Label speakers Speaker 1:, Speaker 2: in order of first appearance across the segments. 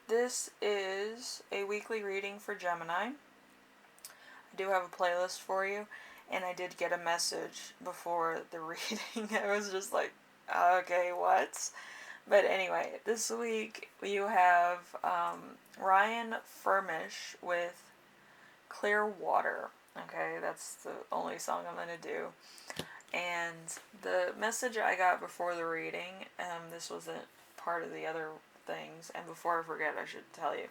Speaker 1: this is a weekly reading for Gemini. I do have a playlist for you, and I did get a message before the reading. I was just like, okay, what? But anyway, this week you have Ryan Furmish with Clearwater. Okay, that's the only song I'm going to do. And the message I got before the reading, this wasn't part of the other things, and before I forget, I should tell you.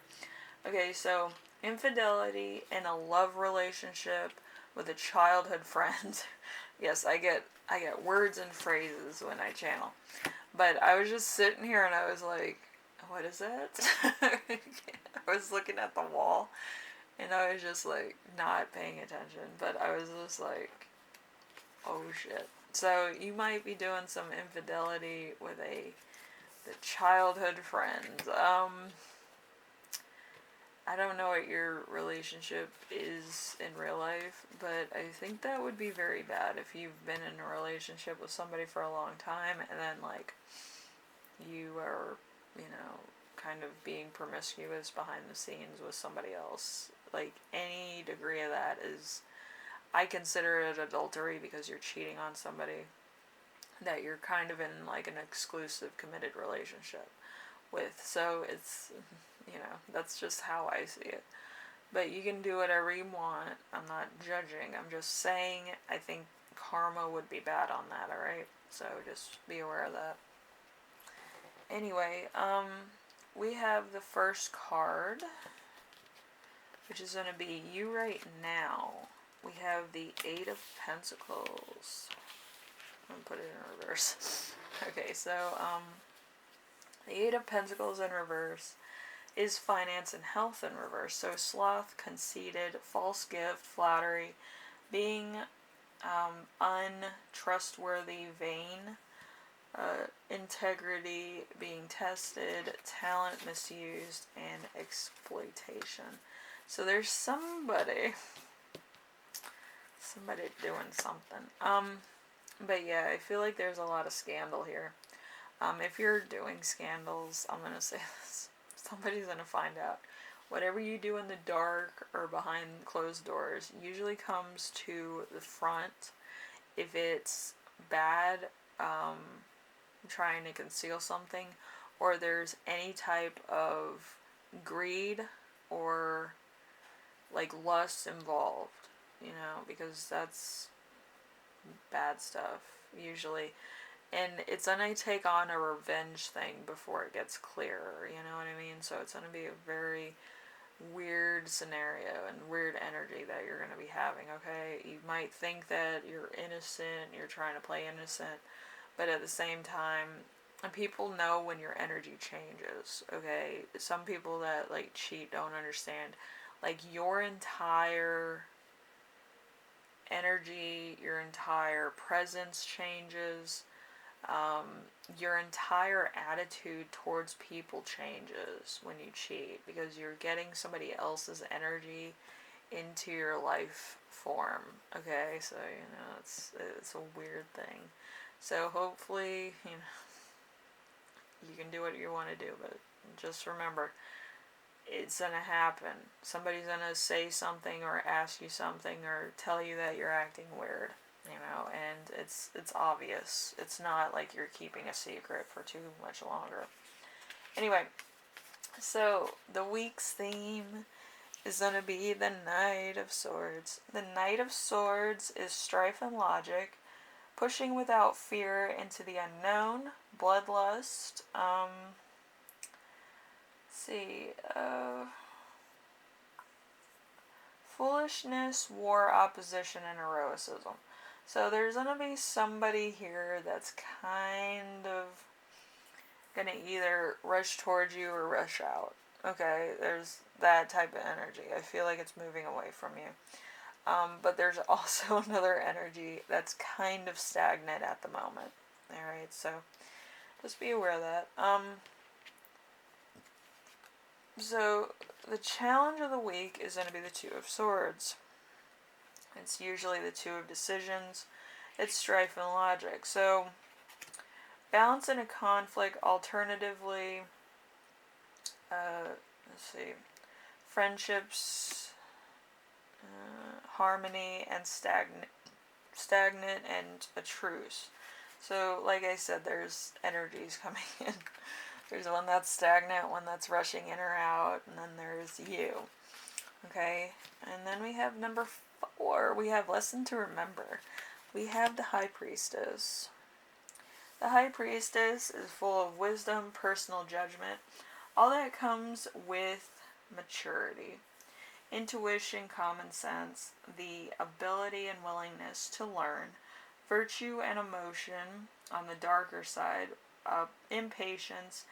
Speaker 1: Okay, so infidelity in a love relationship with a childhood friend. Yes, I get words and phrases when I channel. But I was just sitting here and I was like, what is that? I was looking at the wall and I was just like not paying attention, but I was just like, oh shit. So you might be doing some infidelity with the childhood friend. I don't know what your relationship is in real life, but I think that would be very bad if you've been in a relationship with somebody for a long time and then like you are, kind of being promiscuous behind the scenes with somebody else. Like any degree of that is, I consider it adultery because you're cheating on somebody that you're kind of in like an exclusive committed relationship with. So it's, that's just how I see it. But you can do whatever you want. I'm not judging. I'm just saying I think karma would be bad on that, alright? So just be aware of that. Anyway, we have the first card, which is going to be you right now. We have the Eight of Pentacles. I'm going to put it in reverse. Okay, so, the Eight of Pentacles in reverse is finance and health in reverse. So sloth, conceited, false gift, flattery, being untrustworthy, vain, integrity being tested, talent misused, and exploitation. So there's somebody doing something. But yeah, I feel like there's a lot of scandal here. If you're doing scandals, I'm gonna say this. Somebody's gonna find out. Whatever you do in the dark or behind closed doors usually comes to the front. If it's bad, trying to conceal something, or there's any type of greed or like lust involved, because that's bad stuff usually. And it's gonna take on a revenge thing before it gets clearer, you know what I mean? So it's gonna be a very weird scenario and weird energy that you're gonna be having, okay? You might think that you're innocent, you're trying to play innocent, but at the same time, people know when your energy changes, okay? Some people that like cheat don't understand. Like your entire energy, your entire presence changes. Your entire attitude towards people changes when you cheat because you're getting somebody else's energy into your life form. Okay, so it's a weird thing. So hopefully you can do what you want to do, but just remember, it's gonna happen. Somebody's gonna say something or ask you something or tell you that you're acting weird. And it's obvious. It's not like you're keeping a secret for too much longer. Anyway, so the week's theme is going to be the Knight of Swords. The Knight of Swords is strife and logic, pushing without fear into the unknown, bloodlust, foolishness, war, opposition, and heroicism. So there's going to be somebody here that's kind of going to either rush towards you or rush out. Okay, there's that type of energy. I feel like it's moving away from you. But there's also another energy that's kind of stagnant at the moment. Alright, so just be aware of that. So the challenge of the week is going to be the Two of Swords. It's usually the Two of Decisions. It's strife and logic. So, balance in a conflict, alternatively, let's see, friendships, harmony, and stagnant and a truce. So, like I said, there's energies coming in. There's one that's stagnant, one that's rushing in or out, and then there's you. Okay? And then we have number 4. We have lesson to remember. We have the High Priestess. The High Priestess is full of wisdom, personal judgment, all that comes with maturity, intuition, common sense, the ability and willingness to learn, virtue and emotion on the darker side, impatience,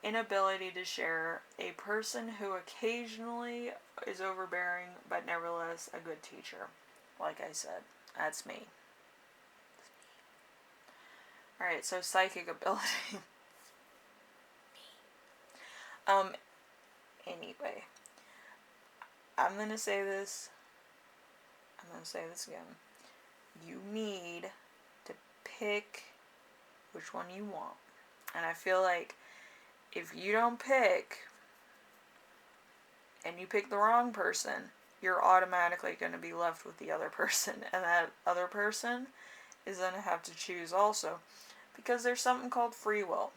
Speaker 1: inability to share, a person who occasionally is overbearing but nevertheless a good teacher. Like I said, that's me. Alright, so psychic ability. Anyway, I'm going to say this again. You need to pick which one you want. And I feel like if you don't pick, and you pick the wrong person, you're automatically going to be left with the other person. And that other person is going to have to choose also. Because there's something called free will.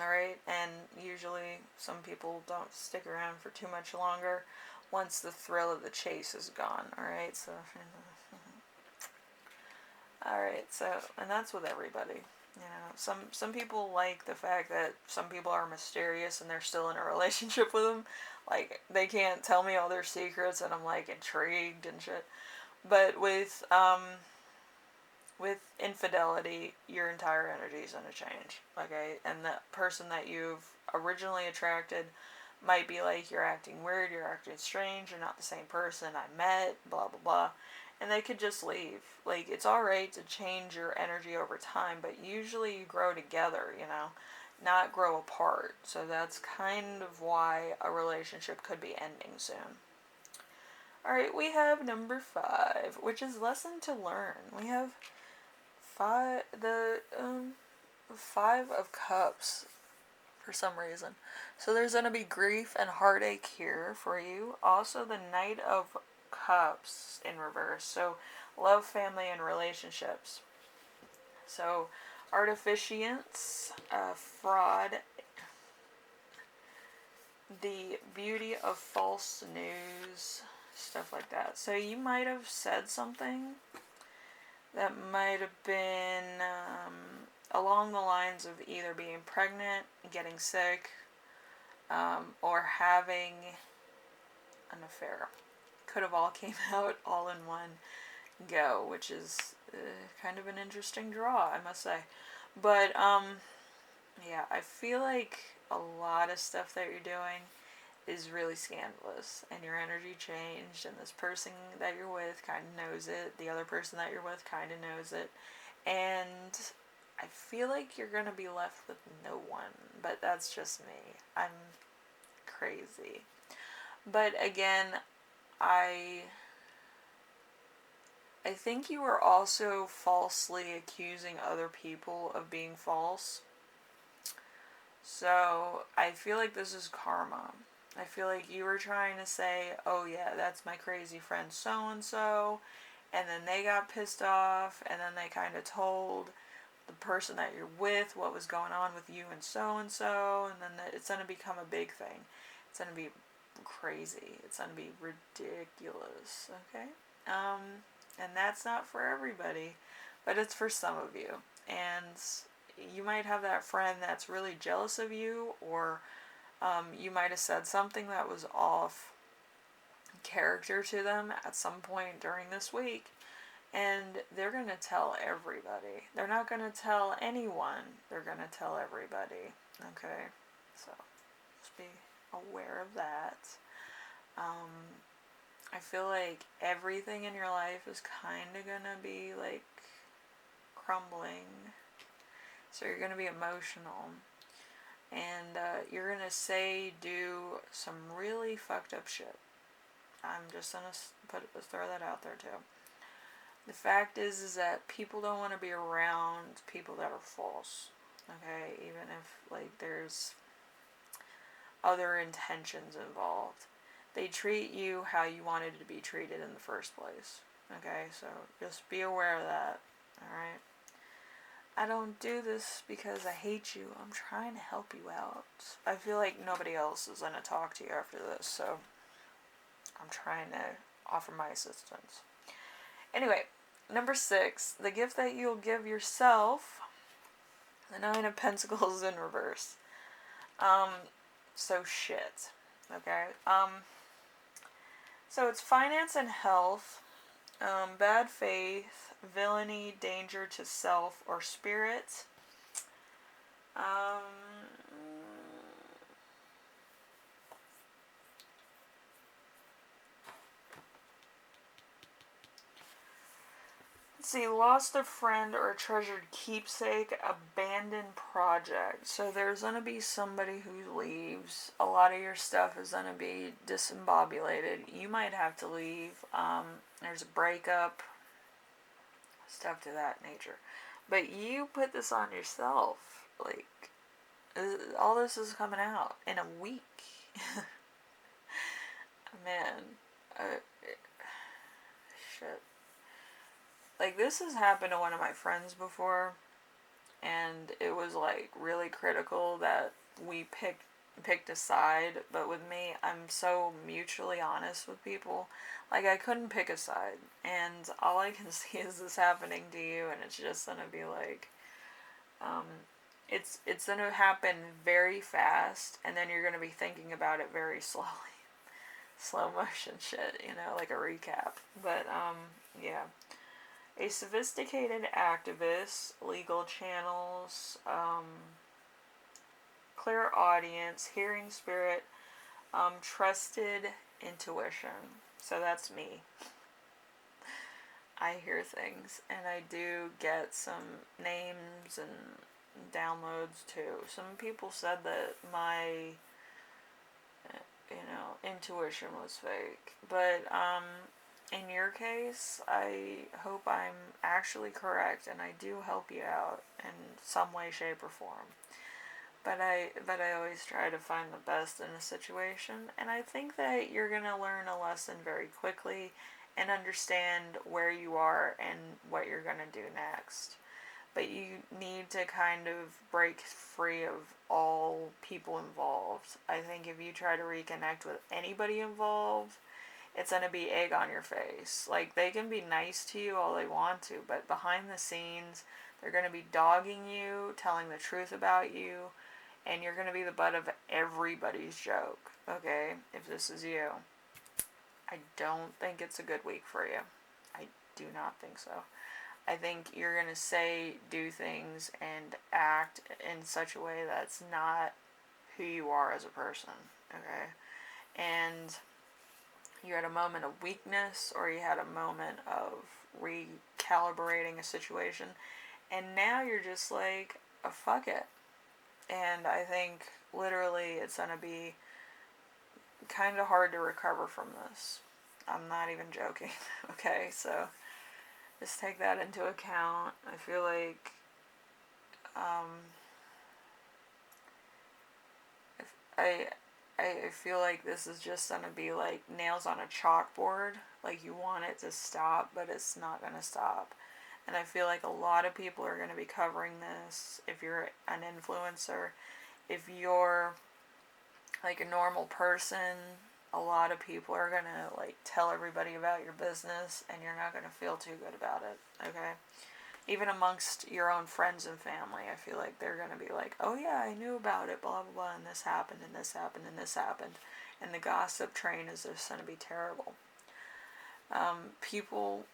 Speaker 1: Alright? And usually some people don't stick around for too much longer once the thrill of the chase is gone. Alright? So, alright, so, and that's with everybody. You know, some people like the fact that some people are mysterious and they're still in a relationship with them. Like, they can't tell me all their secrets and I'm, like, intrigued and shit. But with infidelity, your entire energy is going to change. Okay? And the person that you've originally attracted might be like, you're acting weird, you're acting strange, you're not the same person I met, blah, blah, blah. And they could just leave. Like, it's alright to change your energy over time, but usually you grow together, you know, not grow apart. So that's kind of why a relationship could be ending soon. Alright, we have number 5, which is lesson to learn. We have 5 of Cups for some reason. So there's going to be grief and heartache here for you. Also the Knight of Cups in reverse. So love, family, and relationships. So artificience, fraud, the beauty of false news, stuff like that. So you might have said something that might have been along the lines of either being pregnant, getting sick, or having an affair. Could have all came out all in one go, which is kind of an interesting draw, I must say. But, yeah, I feel like a lot of stuff that you're doing is really scandalous, and your energy changed, and this person that you're with kind of knows it, the other person that you're with kind of knows it, and I feel like you're going to be left with no one, but that's just me. I'm crazy. But again, I think you were also falsely accusing other people of being false. So I feel like this is karma. I feel like you were trying to say, oh yeah, that's my crazy friend so-and-so, and then they got pissed off, and then they kind of told the person that you're with what was going on with you and so-and-so, and then it's going to become a big thing. It's going to be crazy. It's going to be ridiculous, okay? And that's not for everybody, but it's for some of you. And you might have that friend that's really jealous of you, or you might have said something that was off character to them at some point during this week, and they're going to tell everybody. They're not going to tell anyone. They're going to tell everybody. Okay? So, just be aware of that. I feel like everything in your life is kind of going to be, like, crumbling. So you're going to be emotional. And you're going to do some really fucked up shit. I'm just going to throw that out there, too. The fact is that people don't want to be around people that are false. Okay? Even if, like, there's other intentions involved. They treat you how you wanted to be treated in the first place. Okay, so just be aware of that. Alright? I don't do this because I hate you. I'm trying to help you out. I feel like nobody else is going to talk to you after this, so I'm trying to offer my assistance. Anyway, number 6, the gift that you'll give yourself, the 9 of Pentacles in reverse. So shit. Okay? So it's finance and health, bad faith, villainy, danger to self or spirit. Let's see, lost a friend or a treasured keepsake, abandoned project. So there's going to be somebody who leaves. A lot of your stuff is going to be disembobulated. You might have to leave. There's a breakup, stuff to that nature. But you put this on yourself. Like, all this is coming out in a week. Man. Shit. Like, this has happened to one of my friends before, and it was, like, really critical that we picked a side, but with me, I'm so mutually honest with people. Like, I couldn't pick a side, and all I can see is this happening to you, and it's just gonna be, like, it's gonna happen very fast, and then you're gonna be thinking about it very slowly. Slow motion shit, you know, like a recap. But, yeah. A sophisticated activist, legal channels, clear audience, hearing spirit, trusted intuition. So that's me. I hear things, and I do get some names and downloads too. Some people said that my, intuition was fake. But, in your case, I hope I'm actually correct, and I do help you out in some way, shape, or form. But I always try to find the best in a situation, and I think that you're going to learn a lesson very quickly and understand where you are and what you're going to do next. But you need to kind of break free of all people involved. I think if you try to reconnect with anybody involved, it's going to be egg on your face. Like, they can be nice to you all they want to, but behind the scenes, they're going to be dogging you, telling the truth about you, and you're going to be the butt of everybody's joke, okay, if this is you. I don't think it's a good week for you. I do not think so. I think you're going to say, do things, and act in such a way that's not who you are as a person, okay? And you had a moment of weakness, or you had a moment of recalibrating a situation, and now you're just like, oh, fuck it. And I think literally it's going to be kind of hard to recover from this. I'm not even joking. Okay, so just take that into account. I feel like I feel like this is just going to be like nails on a chalkboard. Like, you want it to stop, but it's not going to stop. And I feel like a lot of people are going to be covering this. If you're an influencer, if you're like a normal person, a lot of people are going to like tell everybody about your business, and you're not going to feel too good about it, okay? Even amongst your own friends and family, I feel like they're going to be like, oh yeah, I knew about it, blah, blah, blah, and this happened, and this happened, and this happened. And the gossip train is just going to be terrible. People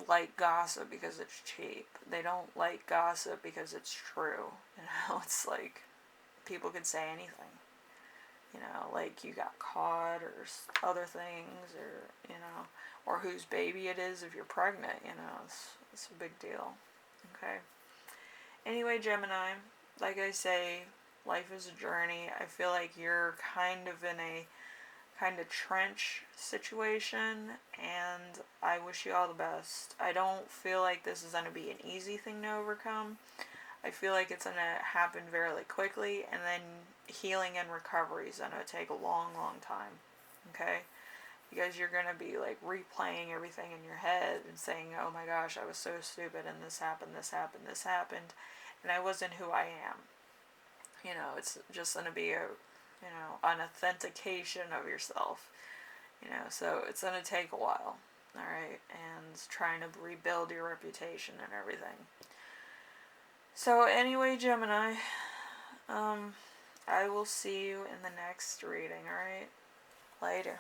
Speaker 1: like gossip because it's cheap. They don't like gossip because it's true. You know, it's like people could say anything. You know, like you got caught or other things, or, you know, or whose baby it is if you're pregnant, you know, it's a big deal. Okay. Anyway, Gemini, like I say, life is a journey. I feel like you're kind of in a kind of trench situation, and I wish you all the best. I don't feel like this is going to be an easy thing to overcome. I feel like it's going to happen very quickly, and then healing and recovery is going to take a long, long time, okay? Because you're going to be like replaying everything in your head and saying, oh my gosh, I was so stupid, and this happened, this happened, this happened, and I wasn't who I am. You know, it's just going to be an authentication of yourself. You know, so it's going to take a while, alright? And trying to rebuild your reputation and everything. So anyway, Gemini, I will see you in the next reading, alright? Later.